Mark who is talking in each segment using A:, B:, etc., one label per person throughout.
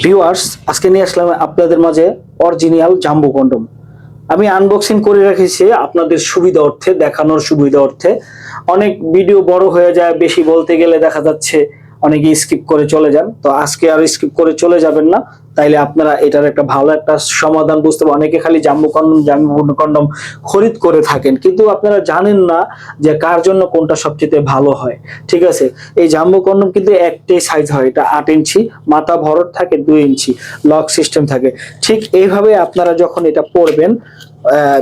A: Viewers, আজকে নিয়ে আসলাম আপনাদের মাঝে অরিজিনাল জাম্বো কন্ডম। আমি আনবক্সিং করে রেখেছি আপনাদের সুবিধা অর্থে, দেখানোর সুবিধা অর্থে। অনেক ভিডিও বড় হয়ে যায়, বেশি বলতে গেলে দেখা যাচ্ছে অনেকে স্কিপ করে চলে যান। তো আজকে আর স্কিপ করে চলে যাবেন না, তাইলে আপনারা এটার একটা ভালো একটা সমাধান বুঝতে পারবেন। অনেকে খালি জাম্বো কন্ডম জাম্বো কন্ডম খরিদ করে থাকেন, কিন্তু আপনারা জানেন না যে কার জন্য কোনটা সবচেয়ে ভালো হয়। ঠিক আছে, এই জাম্বো কন্ডম কিন্তু একটাই সাইজ হয়, এটা 8 ইঞ্চি, মাথা ভরট থাকে 2 ইঞ্চি, লক সিস্টেম থাকে। ঠিক এইভাবে আপনারা যখন এটা পরবেন,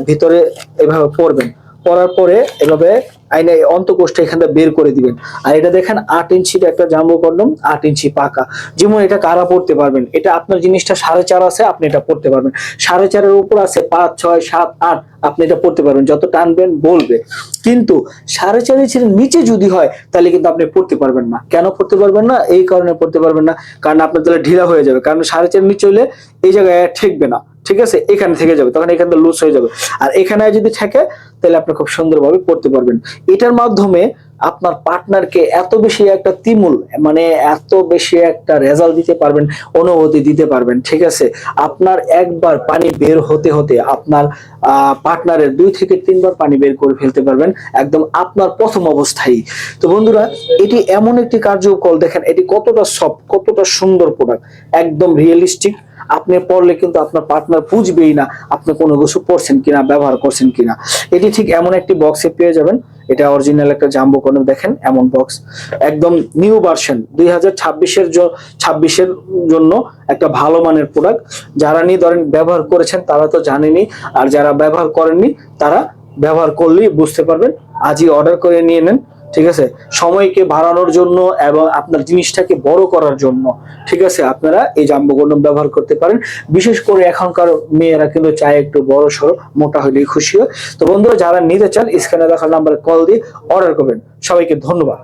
A: ভিতরে এভাবে পরবেন, পরার পরে এভাবে আইনে অন্তঃকোষটা এখানে বের করে দিবেন। আর এটা দেখেন 8 ইঞ্চির একটা জাম্বো কন্ডম, 8 ইঞ্চি পাকা। যেমন এটা কারা পড়তে পারবেন, এটা আপনার জিনিসটা 4.5 আছে, আপনি এটা পড়তে পারবেন। 4.5-এর উপর আছে 5, 6, 7, 8, আপনি এটা পড়তে পারবেন, যত টানবেন বলবে। কিন্তু 4.5 ইঞ্চির নিচে যদি হয় তাহলে কিন্তু আপনি পড়তে পারবেন না। কেন পড়তে পারবেন না? এই কারণে পড়তে পারবেন না, কারণ আপনার তাহলে ঢিলা হয়ে যাবে। কারণ 4.5 নিচে হলে এই জায়গায় ঠেকবে না, ঠিক আছে, এখানে থেকে যাবে, তখন এখান থেকে লুজ হয়ে যাবে। আর এখানে যদি থাকে তাহলে আপনি খুব সুন্দরভাবে পড়তে পারবেন। এটার মাধ্যমে আপনার পার্টনারকে এত বেশি একটা তিমুল, মানে এত বেশি একটা রেজাল্ট দিতে পারবেন, অনুভূতি দিতে পারবেন। ঠিক আছে, আপনার একবার পানি বের হতে হতে আপনার পার্টনারের 2 থেকে 3 বার পানি বের করে ফেলতে পারবেন, একদম আপনার প্রথম অবস্থায়। তো বন্ধুরা, এটি এমন একটি কার্যকর, দেখেন এটি কতটা সফট, কতটা সুন্দর প্রোডাক্ট, একদম রিয়েলিস্টিক। আপনি পড়লে কিন্তু আপনার পার্টনার বুঝবেই না আপনি কোনো কিছু পড়ছেন কিনা, ব্যবহার করছেন কিনা। এটি ঠিক এমন একটি বক্সে পেয়ে যাবেন। এটা অরিজিনাল একটা জাম্বো কন্ডম, দেখেন এমন বক্স, একদম নিউ ভার্সন 2026-এর জন্য একটা ভালো মানের প্রোডাক্ট। যারা নিয়ে ধরেন ব্যবহার করেছেন তারা তো জানেনই, আর যারা ব্যবহার করেননি তারা ব্যবহার করলেই বুঝতে পারবেন। আজই অর্ডার করে নিয়ে নেন, ঠিক আছে, সময়কে বাড়ানোর জন্য এবং আপনার জিনিসটাকে বড় করার জন্য। ঠিক আছে, আপনারা এই জাম্বো কন্ডম ব্যবহার করতে পারেন। বিশেষ করে এখনকার মেয়েরা কিন্তু চায় একটু বড় সড়ো, মোটা হলেই খুশি হয়। তো বন্ধুরা, যারা নিতে চান স্ক্রিনে দেখা নাম্বারে কল দিয়ে অর্ডার করবেন। সবাইকে ধন্যবাদ।